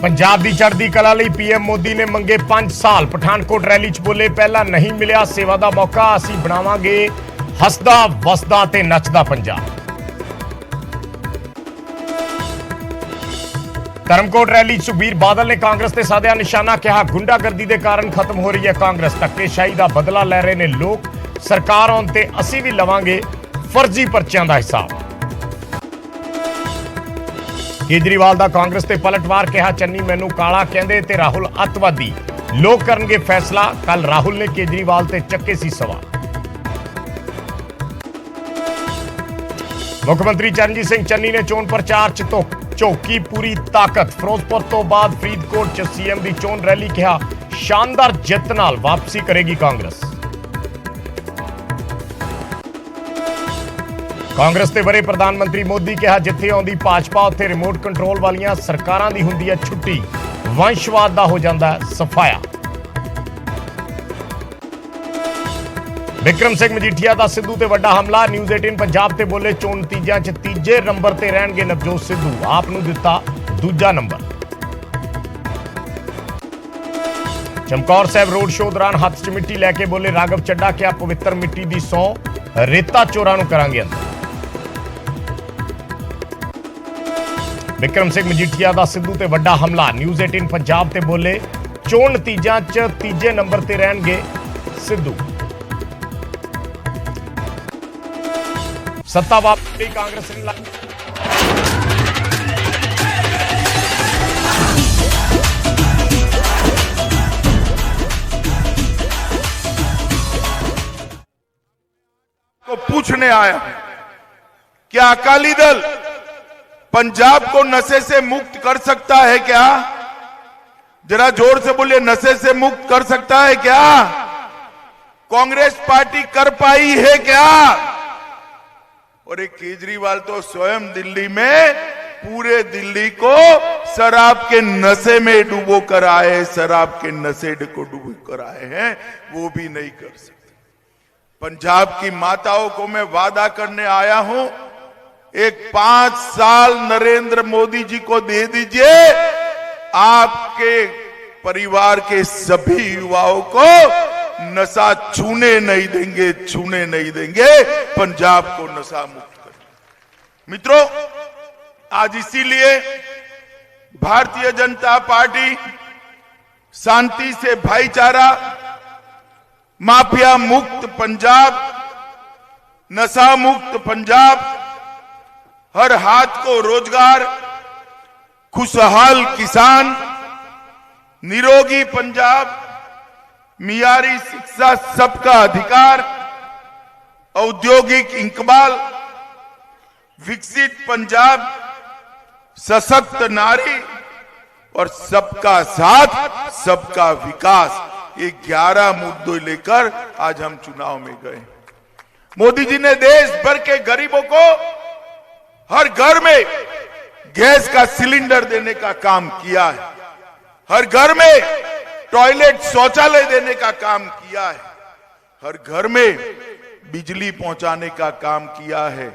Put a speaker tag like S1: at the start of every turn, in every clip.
S1: पंजाब की चढ़ती कला लई पीएम मोदी ने मंगे 5 साल। पठानकोट रैली च बोले, पहला नहीं मिलिया सेवा का मौका, असीं बनावांगे हसदा वसदा ते नचदा पंजाब। धर्मकोट रैली सुखबीर बादल ने कांग्रेस ते साधिया निशाना, कहा गुंडागर्दी के कारण खत्म हो रही है कांग्रेस, धक्केशाही का बदला लै रहे ने लोग, सरकार आउण ते असीं भी लवांगे फर्जी पर्चियां का हिसाब। केजरीवाल का कांग्रेस ते पलटवार, कहा चन्नी मैनू काला कहंदे ते राहुल अतवादी, लोग करनगे फैसला। कल राहुल ने केजरीवाल ते चक्के सी सवाल। मुख्यमंत्री चरणजीत सिंह चन्नी ने चोण प्रचार च झोंकी पूरी ताकत। फिरोजपुर तो बाद फरीदकोट च सीएम की चोण रैली, कहा शानदार जित नाल वापसी करेगी कांग्रेस। कांग्रेस के बड़े प्रधानमंत्री मोदी, कहा जिथे आउंदी भाजपा उत्थे रिमोट कंट्रोल वालियां सरकारां दी हुंदी है छुट्टी, वंशवाद दा हो जांदा है सफाया। विक्रम सिंह मजीठिया का सिद्धू ते वड्डा हमला। न्यूज़ 18 पंजाब ते बोले, चोण नतीजियां च तीजे नंबर ते रहणगे नवजोत सिद्धू, आप नूं दिता दूजा नंबर। चमकौर साहब रोड शो दौरान हत्थ च मिट्टी लैके बोले राघव चड्डा, क्या पवित्र मिट्टी दी सौं रेता चोरां नूं करांगे अंदर। विक्रम सिंह मजीठिया का सिद्धू ते वड्डा हमला। न्यूज़ 18 पंजाब ते बोले, चोण नतीजियां च तीजे नंबर ते रहणगे सिद्धू। सत्ता वापसी कांग्रेस ने
S2: को पूछने आया, क्या अकाली दल पंजाब को नशे से मुक्त कर सकता है क्या? जरा जोर से बोलिए, नशे से मुक्त कर सकता है क्या? कांग्रेस पार्टी कर पाई है क्या? और एक केजरीवाल तो स्वयं दिल्ली में पूरे दिल्ली को शराब के नशे में डुबो कर आए, शराब के नशे को डुबो कर आए हैं, वो भी नहीं कर सकते। पंजाब की माताओं को मैं वादा करने आया हूं, एक 5 साल नरेंद्र मोदी जी को दे दीजिए, आपके परिवार के सभी युवाओं को नशा छूने नहीं देंगे, छूने नहीं देंगे, पंजाब को नशा मुक्त करेंगे। मित्रों, आज इसीलिए भारतीय जनता पार्टी शांति से भाईचारा, माफिया मुक्त पंजाब, नशा मुक्त पंजाब, हर हाथ को रोजगार, खुशहाल किसान, निरोगी पंजाब, मियारी शिक्षा, सबका अधिकार, औद्योगिक इंकबाल, विकसित पंजाब, सशक्त नारी और सबका साथ, सबका विकास, ये 11 मुद्दे लेकर आज हम चुनाव में गए। मोदी जी ने देश भर के गरीबों को हर घर में गैस का सिलेंडर देने का काम किया है, हर घर में टॉयलेट शौचालय देने का काम किया है, हर घर में बिजली पहुंचाने का काम किया है।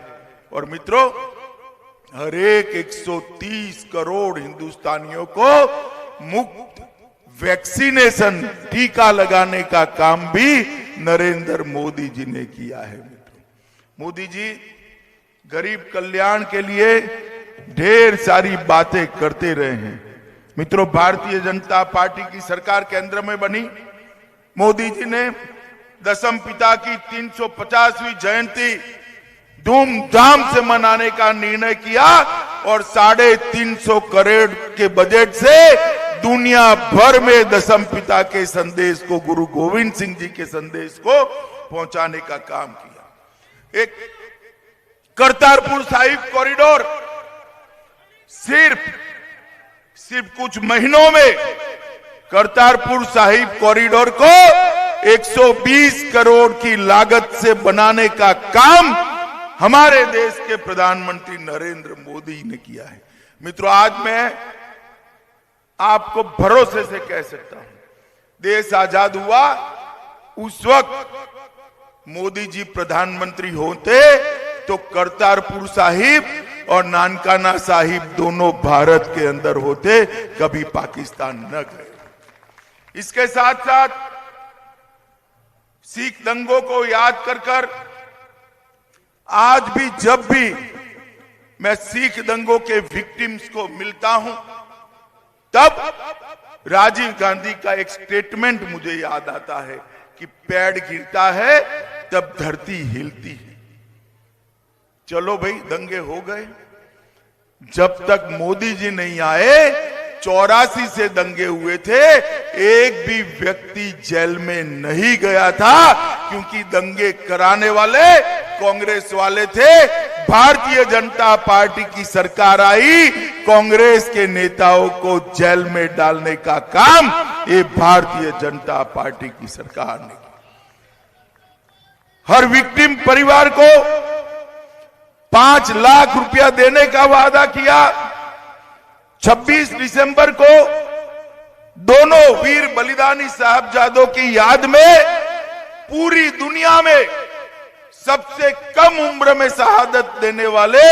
S2: और मित्रों, हर एक 130 करोड़ हिंदुस्तानियों को मुफ्त वैक्सीनेशन, टीका लगाने का काम भी नरेंद्र मोदी जी ने किया है। मित्रों, मोदी जी गरीब कल्याण के लिए ढेर सारी बातें करते रहे हैं। मित्रों, भारतीय जनता पार्टी की सरकार केंद्र में बनी, मोदी जी ने दशम पिता की 350वीं जयंती धूमधाम से मनाने का निर्णय किया और 350 करोड़ के बजट से दुनिया भर में दशम पिता के संदेश को, गुरु गोविंद सिंह जी के संदेश को पहुंचाने का काम किया। एक करतारपुर साहिब कॉरिडोर सिर्फ कुछ महीनों में करतारपुर साहिब कॉरिडोर को 120 करोड़ की लागत से बनाने का काम हमारे देश के प्रधानमंत्री नरेंद्र मोदी ने किया है। मित्रों, आज मैं आपको भरोसे से कह सकता हूं, देश आजाद हुआ उस वक्त मोदी जी प्रधानमंत्री होते तो करतारपुर साहिब और नानकाना साहिब दोनों भारत के अंदर होते, कभी पाकिस्तान न गए। इसके साथ साथ सिख दंगों को याद कर आज भी जब भी मैं सिख दंगों के विक्टिम्स को मिलता हूं, तब राजीव गांधी का एक स्टेटमेंट मुझे याद आता है कि पेड़ गिरता है तब धरती हिलती है। चलो भाई, दंगे हो गए। जब तक मोदी जी नहीं आए, 84 से दंगे हुए थे, एक भी व्यक्ति जेल में नहीं गया था, क्योंकि दंगे कराने वाले कांग्रेस वाले थे। भारतीय जनता पार्टी की सरकार आई, कांग्रेस के नेताओं को जेल में डालने का काम ये भारतीय जनता पार्टी की सरकार ने किया। हर विक्टिम परिवार को 5 लाख रुपया देने का वादा किया। 26 दिसंबर को दोनों वीर बलिदानी साहबजादों की याद में पूरी दुनिया में सबसे कम उम्र में शहादत देने वाले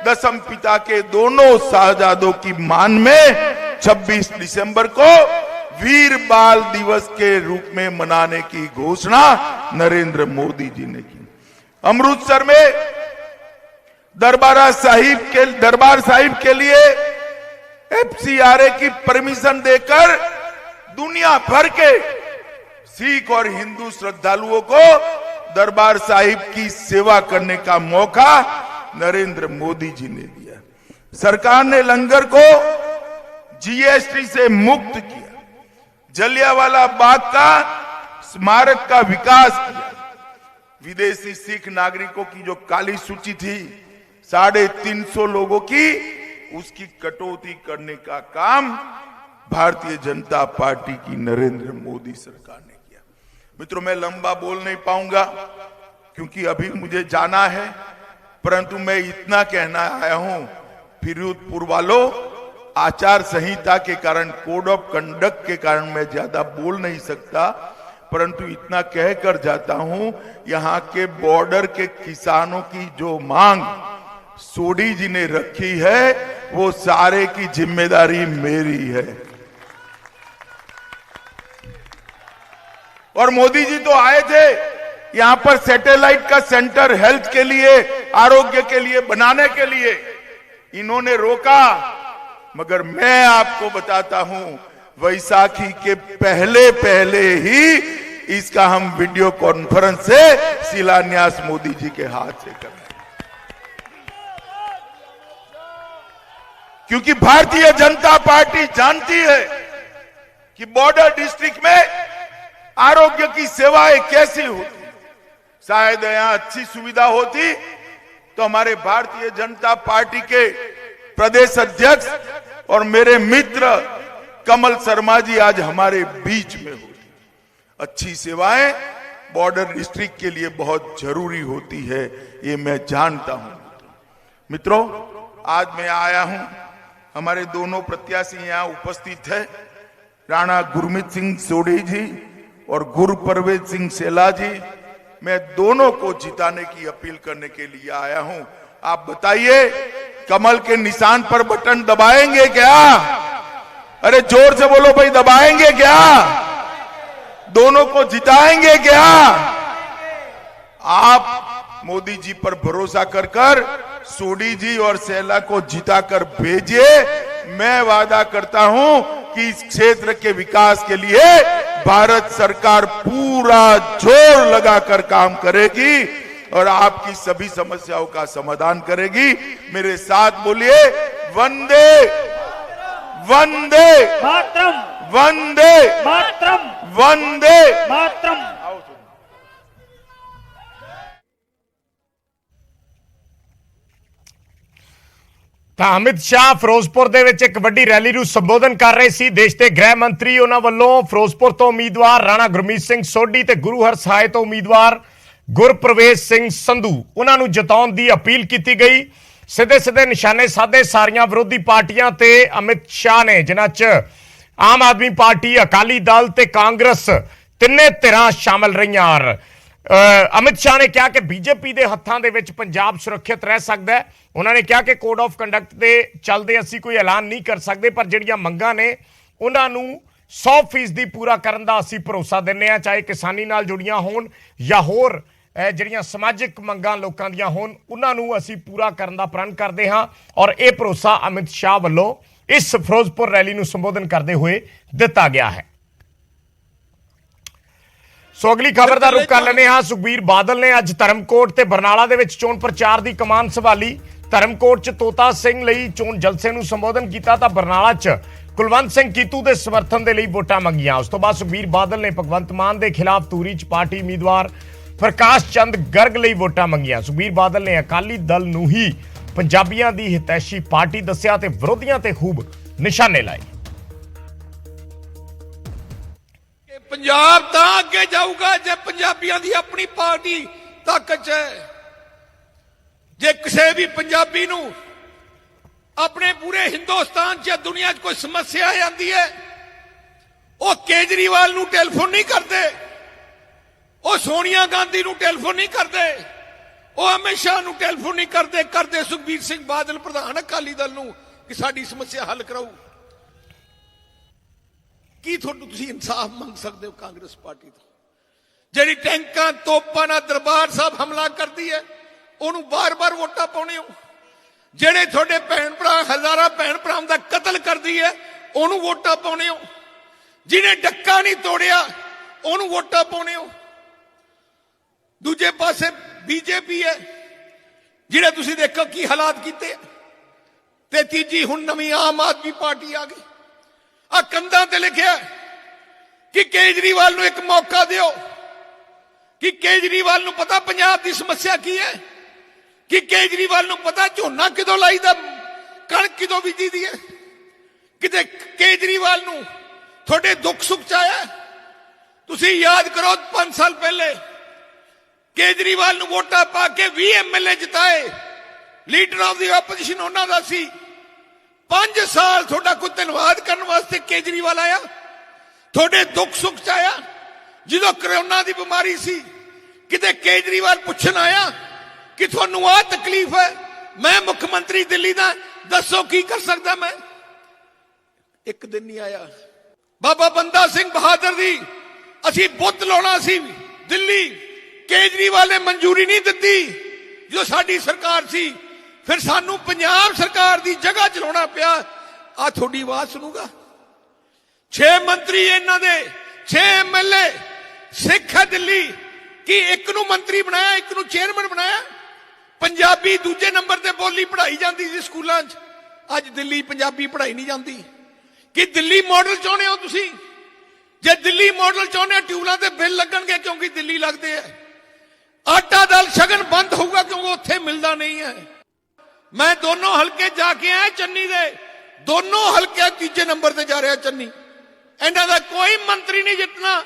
S2: दशम पिता के दोनों साहबजादों की मान में 26 दिसंबर को वीर बाल दिवस के रूप में मनाने की घोषणा नरेंद्र मोदी जी ने की। अमृतसर में दरबार साहिब के लिए FCRA की परमिशन देकर दुनिया भर के सिख और हिंदू श्रद्धालुओं को दरबार साहिब की सेवा करने का मौका नरेंद्र मोदी जी ने दिया। सरकार ने लंगर को GST से मुक्त किया। जलियांवाला बाग का स्मारक का विकास किया। विदेशी सिख नागरिकों की जो काली सूची थी 350 लोगों की, उसकी कटौती करने का काम भारतीय जनता पार्टी की नरेंद्र मोदी सरकार ने किया। मित्रों, मैं लंबा बोल नहीं पाऊंगा क्योंकि अभी मुझे जाना है, परंतु मैं इतना कहना आया हूं, फिरोजपुर वालों, आचार संहिता के कारण, कोड ऑफ कंडक्ट के कारण मैं ज्यादा बोल नहीं सकता, परंतु इतना कहकर जाता हूं, यहां के बॉर्डर के किसानों की जो मांग सोडी जी ने रखी है, वो सारे की जिम्मेदारी मेरी है। और मोदी जी तो आए थे यहां पर सैटेलाइट का सेंटर हेल्थ के लिए, आरोग्य के लिए बनाने के लिए, इन्होंने रोका। मगर मैं आपको बताता हूं, वैसाखी के पहले ही इसका हम वीडियो कॉन्फ्रेंस से शिलान्यास मोदी जी के हाथ से कर, क्योंकि भारतीय जनता पार्टी जानती है कि बॉर्डर डिस्ट्रिक्ट में आरोग्य की सेवाएं कैसी होती। शायद यहां अच्छी सुविधा होती तो हमारे भारतीय जनता पार्टी के प्रदेश अध्यक्ष और मेरे मित्र कमल शर्मा जी आज हमारे बीच में होती। अच्छी सेवाएं बॉर्डर डिस्ट्रिक्ट के लिए बहुत जरूरी होती है, ये मैं जानता हूं। मित्रों, आज मैं आया हूं, हमारे दोनों प्रत्याशी यहां उपस्थित है, राणा गुरमीत सिंह सोढ़ी जी और गुरप्रवेश सिंह सेला जी। मैं दोनों को जिताने की अपील करने के लिए आया हूं। आप बताइए, कमल के निशान पर बटन दबाएंगे क्या? अरे जोर से बोलो भाई, दबाएंगे क्या? दोनों को जिताएंगे क्या? आप मोदी जी पर भरोसा कर सोढ़ी जी और सेला को जिताकर भेजिए। मैं वादा करता हूं कि इस क्षेत्र के विकास के लिए भारत सरकार पूरा जोर लगाकर काम करेगी और आपकी सभी समस्याओं का समाधान करेगी। मेरे साथ बोलिए, वंदे वंदे
S3: मातरम,
S2: वंदे
S3: मातरम,
S2: वंदे
S3: मातरम।
S1: ਤਾਂ ਅਮਿਤ ਸ਼ਾਹ ਫਿਰੋਜ਼ਪੁਰ ਦੇ ਵਿੱਚ ਇੱਕ ਵੱਡੀ ਰੈਲੀ ਨੂੰ ਸੰਬੋਧਨ ਕਰ ਰਹੇ ਸੀ। ਦੇਸ਼ ਦੇ ਗ੍ਰਹਿ ਮੰਤਰੀ ਉਹਨਾਂ ਵੱਲੋਂ ਫਿਰੋਜ਼ਪੁਰ ਤੋਂ ਉਮੀਦਵਾਰ ਰਾਣਾ ਗੁਰਮੀਤ ਸਿੰਘ ਸੋਢੀ ਤੇ ਗੁਰੂ ਹਰਸਹਾਏ ਤੋਂ ਉਮੀਦਵਾਰ ਗੁਰਪ੍ਰਵੇਸ਼ ਸਿੰਘ ਸੰਧੂ ਉਹਨਾਂ ਨੂੰ ਜਿਤਾਉਣ ਦੀ ਅਪੀਲ ਕੀਤੀ ਗਈ। ਸਿੱਧੇ ਨਿਸ਼ਾਨੇ ਸਾਧੇ ਸਾਰੀਆਂ ਵਿਰੋਧੀ ਪਾਰਟੀਆਂ ਤੇ ਅਮਿਤ ਸ਼ਾਹ ਨੇ, ਜਿਨ੍ਹਾਂ 'ਚ ਆਮ ਆਦਮੀ ਪਾਰਟੀ, ਅਕਾਲੀ ਦਲ ਤੇ ਕਾਂਗਰਸ ਤਿੰਨੇ ਧਿਰਾਂ ਸ਼ਾਮਲ ਰਹੀਆਂ। ਅਮਿਤ ਸ਼ਾਹ ਨੇ ਕਿਹਾ ਕਿ ਬੀਜੇਪੀ ਦੇ ਹੱਥਾਂ ਦੇ ਵਿੱਚ ਪੰਜਾਬ ਸੁਰੱਖਿਅਤ ਰਹਿ ਸਕਦਾ ਹੈ। ਉਹਨਾਂ ਨੇ ਕਿਹਾ ਕਿ ਕੋਡ ਆਫ ਕੰਡਕਟ ਦੇ ਚੱਲਦੇ ਅਸੀਂ ਕੋਈ ਐਲਾਨ ਨਹੀਂ ਕਰ ਸਕਦੇ, ਪਰ ਜਿਹੜੀਆਂ ਮੰਗਾਂ ਨੇ ਉਹਨਾਂ ਨੂੰ 100% ਪੂਰਾ ਕਰਨ ਦਾ ਅਸੀਂ ਭਰੋਸਾ ਦਿੰਦੇ ਹਾਂ, ਚਾਹੇ ਕਿਸਾਨੀ ਨਾਲ ਜੁੜੀਆਂ ਹੋਣ ਜਾਂ ਹੋਰ ਜਿਹੜੀਆਂ ਸਮਾਜਿਕ ਮੰਗਾਂ ਲੋਕਾਂ ਦੀਆਂ ਹੋਣ, ਉਹਨਾਂ ਨੂੰ ਅਸੀਂ ਪੂਰਾ ਕਰਨ ਦਾ ਪ੍ਰਣ ਕਰਦੇ ਹਾਂ। ਔਰ ਇਹ ਭਰੋਸਾ ਅਮਿਤ ਸ਼ਾਹ ਵੱਲੋਂ ਇਸ ਫਿਰੋਜ਼ਪੁਰ ਰੈਲੀ ਨੂੰ ਸੰਬੋਧਨ ਕਰਦੇ ਹੋਏ ਦਿੱਤਾ ਗਿਆ ਹੈ। ਸੋ ਅਗਲੀ ਖਬਰ ਦਾ ਰੁਖ ਕਰ ਲੈਂਦੇ ਹਾਂ। ਸੁਖਬੀਰ ਬਾਦਲ ਨੇ ਅੱਜ ਧਰਮਕੋਟ ਤੇ ਬਰਨਾਲਾ ਦੇ ਵਿੱਚ ਚੋਣ ਪ੍ਰਚਾਰ ਦੀ ਕਮਾਨ ਸੰਭਾਲੀ। ਧਰਮਕੋਟ 'ਚ ਤੋਤਾ ਸਿੰਘ ਲਈ ਚੋਣ ਜਲਸੇ ਨੂੰ ਸੰਬੋਧਨ ਕੀਤਾ ਤਾਂ ਬਰਨਾਲਾ 'ਚ ਕੁਲਵੰਤ ਸਿੰਘ ਕੀਤੂ ਦੇ ਸਮਰਥਨ ਦੇ ਲਈ ਵੋਟਾਂ ਮੰਗੀਆਂ। ਉਸ ਤੋਂ ਬਾਅਦ ਸੁਖਬੀਰ ਬਾਦਲ ਨੇ ਭਗਵੰਤ ਮਾਨ ਦੇ ਖਿਲਾਫ ਧੂਰੀ 'ਚ ਪਾਰਟੀ ਉਮੀਦਵਾਰ ਪ੍ਰਕਾਸ਼ ਚੰਦ ਗਰਗ ਲਈ ਵੋਟਾਂ ਮੰਗੀਆਂ। ਸੁਖਬੀਰ ਬਾਦਲ ਨੇ ਅਕਾਲੀ ਦਲ ਨੂੰ ਹੀ ਪੰਜਾਬੀਆਂ ਦੀ ਹਿਤੈਸ਼ੀ ਪਾਰਟੀ ਦੱਸਿਆ ਤੇ ਵਿਰੋਧੀਆਂ ਤੇ ਖੂਬ ਨਿਸ਼ਾਨੇ ਲਾਏ।
S4: ਪੰਜਾਬ ਤਾਂ ਅੱਗੇ ਜਾਊਗਾ ਜੇ ਪੰਜਾਬੀਆਂ ਦੀ ਆਪਣੀ ਪਾਰਟੀ ਤਾਕਤ 'ਚ ਹੈ। ਜੇ ਕਿਸੇ ਵੀ ਪੰਜਾਬੀ ਨੂੰ ਆਪਣੇ ਪੂਰੇ ਹਿੰਦੁਸਤਾਨ 'ਚ ਦੁਨੀਆ 'ਚ ਕੋਈ ਸਮੱਸਿਆ ਆਉਂਦੀ ਹੈ, ਉਹ ਕੇਜਰੀਵਾਲ ਨੂੰ ਟੈਲੀਫੋਨ ਨਹੀਂ ਕਰਦੇ, ਉਹ ਸੋਨੀਆ ਗਾਂਧੀ ਨੂੰ ਟੈਲੀਫੋਨ ਨਹੀਂ ਕਰਦੇ, ਉਹ ਅਮਿਤ ਸ਼ਾਹ ਨੂੰ ਟੈਲੀਫੋਨ ਨਹੀਂ ਕਰਦੇ ਸੁਖਬੀਰ ਸਿੰਘ ਬਾਦਲ ਪ੍ਰਧਾਨ ਅਕਾਲੀ ਦਲ ਨੂੰ ਕਿ ਸਾਡੀ ਸਮੱਸਿਆ ਹੱਲ ਕਰਾਓ। ਕੀ ਤੁਹਾਨੂੰ ਤੁਸੀਂ ਇਨਸਾਫ ਮੰਗ ਸਕਦੇ ਹੋ ਕਾਂਗਰਸ ਪਾਰਟੀ ਤੋਂ, ਜਿਹੜੀ ਟੈਂਕਾਂ ਤੋਪਾਂ ਨਾਲ ਦਰਬਾਰ ਸਾਹਿਬ ਹਮਲਾ ਕਰਦੀ ਹੈ, ਉਹਨੂੰ ਬਾਰ-ਬਾਰ ਵੋਟਾਂ ਪਾਉਣੇ ਹੋ? ਜਿਹੜੇ ਤੁਹਾਡੇ ਭੈਣ ਭਰਾ ਹਜ਼ਾਰਾਂ ਭੈਣ ਭਰਾਵਾਂ ਦਾ ਕਤਲ ਕਰਦੀ ਹੈ, ਉਹਨੂੰ ਵੋਟਾਂ ਪਾਉਣੇ ਹੋ? ਜਿਹਨੇ ਡੱਕਾ ਨਹੀਂ ਤੋੜਿਆ ਉਹਨੂੰ ਵੋਟਾਂ ਪਾਉਣੇ ਹੋ? ਦੂਜੇ ਪਾਸੇ ਬੀਜੇਪੀ ਹੈ, ਜਿਹੜੇ ਤੁਸੀਂ ਦੇਖੋ ਕੀ ਹਾਲਾਤ ਕੀਤੇ, ਤੇ ਤੀਜੀ ਹੁਣ ਨਵੀਂ ਆਮ ਆਦਮੀ ਪਾਰਟੀ ਆ ਗਈ। ਆ ਕੰਧਾਂ ਤੇ ਲਿਖਿਆ ਕਿ ਕੇਜਰੀਵਾਲ ਨੂੰ ਇੱਕ ਮੌਕਾ ਦਿਓ, ਕਿ ਕੇਜਰੀਵਾਲ ਨੂੰ ਪਤਾ ਪੰਜਾਬ ਦੀ ਸਮੱਸਿਆ ਕੀ ਹੈ, ਕਿ ਕੇਜਰੀਵਾਲ ਨੂੰ ਪਤਾ ਝੋਨਾ ਕਿਦੋਂ ਲਾਈਦਾ, ਕਣਕ ਕਿਦੋਂ ਬੀਜੀਦੀ ਹੈ। ਕਿਤੇ ਕੇਜਰੀਵਾਲ ਨੂੰ ਤੁਹਾਡੇ ਦੁੱਖ ਸੁੱਖ ਚ ਆਇਆ? ਤੁਸੀਂ ਯਾਦ ਕਰੋ 5 ਸਾਲ ਪਹਿਲੇ ਕੇਜਰੀਵਾਲ ਨੂੰ ਵੋਟਾਂ ਪਾ ਕੇ 20 ਐਮਐਲਏ ਜਿਤਾਏ, ਲੀਡਰ ਆਫ ਦੀ ਆਪੋਜੀਸ਼ਨ ਉਹਨਾਂ ਦਾ ਸੀ। 5 ਸਾਲ ਤੁਹਾਡਾ ਕੋਈ ਧੰਨਵਾਦ ਕਰਨ ਵਾਸਤੇ ਕੇਜਰੀਵਾਲ ਆਇਆ? ਤੁਹਾਡੇ ਦੁੱਖ ਸੁੱਖ ਚ ਆਇਆ? ਜਦੋਂ ਕਰੋਨਾ ਦੀ ਬਿਮਾਰੀ ਸੀ ਕਿਤੇ ਕੇਜਰੀਵਾਲ ਪੁੱਛਣ ਆਇਆ ਕਿ ਤੁਹਾਨੂੰ ਆਹ ਤਕਲੀਫ ਹੈ, ਮੈਂ ਮੁੱਖ ਮੰਤਰੀ ਦਿੱਲੀ ਦਾ, ਦੱਸੋ ਕੀ ਕਰ ਸਕਦਾ ਮੈਂ? ਇੱਕ ਦਿਨ ਨਹੀਂ ਆਇਆ। ਬਾਬਾ ਬੰਦਾ ਸਿੰਘ ਬਹਾਦਰ ਦੀ ਅਸੀਂ ਬੁੱਤ ਲਾਉਣਾ ਸੀ ਦਿੱਲੀ, ਕੇਜਰੀਵਾਲ ਨੇ ਮਨਜ਼ੂਰੀ ਨਹੀਂ ਦਿੱਤੀ ਜੋ ਸਾਡੀ ਸਰਕਾਰ ਸੀ, ਫਿਰ ਸਾਨੂੰ ਪੰਜਾਬ ਸਰਕਾਰ ਦੀ ਜਗ੍ਹਾ ਚਲਾਉਣਾ ਪਿਆ। ਆ ਤੁਹਾਡੀ ਆਵਾਜ਼ ਸੁਣੂਗਾ। 6 ਮੰਤਰੀ ਇਹਨਾਂ ਦੇ, 6 ਐਮਐਲਏ ਸਿੱਖ ਹੈ ਦਿੱਲੀ, ਕਿ ਇੱਕ ਨੂੰ ਮੰਤਰੀ ਬਣਾਇਆ, ਇੱਕ ਨੂੰ ਚੇਅਰਮੈਨ ਬਣਾਇਆ। ਪੰਜਾਬੀ ਦੂਜੇ ਨੰਬਰ ਤੇ ਬੋਲੀ ਪੜ੍ਹਾਈ ਜਾਂਦੀ ਸੀ ਸਕੂਲਾਂ 'ਚ, ਅੱਜ ਦਿੱਲੀ ਪੰਜਾਬੀ ਪੜ੍ਹਾਈ ਨਹੀਂ ਜਾਂਦੀ। ਕਿ ਦਿੱਲੀ ਮਾਡਲ ਚਾਹੁੰਦੇ ਹੋ ਤੁਸੀਂ? ਜੇ ਦਿੱਲੀ ਮਾਡਲ ਚਾਹੁੰਦੇ ਹੋ, ਟਿਊਲਾਂ ਤੇ ਬਿੱਲ ਲੱਗਣਗੇ ਕਿਉਂਕਿ ਦਿੱਲੀ ਲੱਗਦੇ ਆ। ਆਟਾ ਦਾਲ ਸ਼ਗਨ ਬੰਦ ਹੋਊਗਾ ਕਿਉਂਕਿ ਉੱਥੇ ਮਿਲਦਾ ਨਹੀਂ ਹੈ। ਮੈਂ ਦੋਨੋਂ ਹਲਕੇ ਜਾ ਕੇ ਆਇਆ, ਚੰਨੀ ਦੇ ਦੋਨੋਂ ਹਲਕੇ ਤੀਜੇ ਨੰਬਰ ਤੇ ਜਾ ਰਿਹਾ ਚੰਨੀ। ਇਹਨਾਂ ਦਾ ਕੋਈ ਮੰਤਰੀ ਨਹੀਂ ਜਿੱਤਣਾ,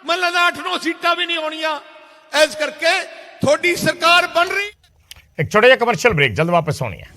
S4: ਮੈਨੂੰ ਲੱਗਦਾ 8-9 ਸੀਟਾਂ ਵੀ ਨਹੀਂ ਆਉਣੀਆਂ। ਇਸ ਕਰਕੇ ਤੁਹਾਡੀ ਸਰਕਾਰ ਬਣ ਰਹੀ।
S1: ਇੱਕ ਛੋਟਾ ਜਿਹਾ ਕਮਰਸ਼ੀਅਲ ਬ੍ਰੇਕ, ਜਲਦ ਵਾਪਸ ਆਉਣੀ ਹੈ।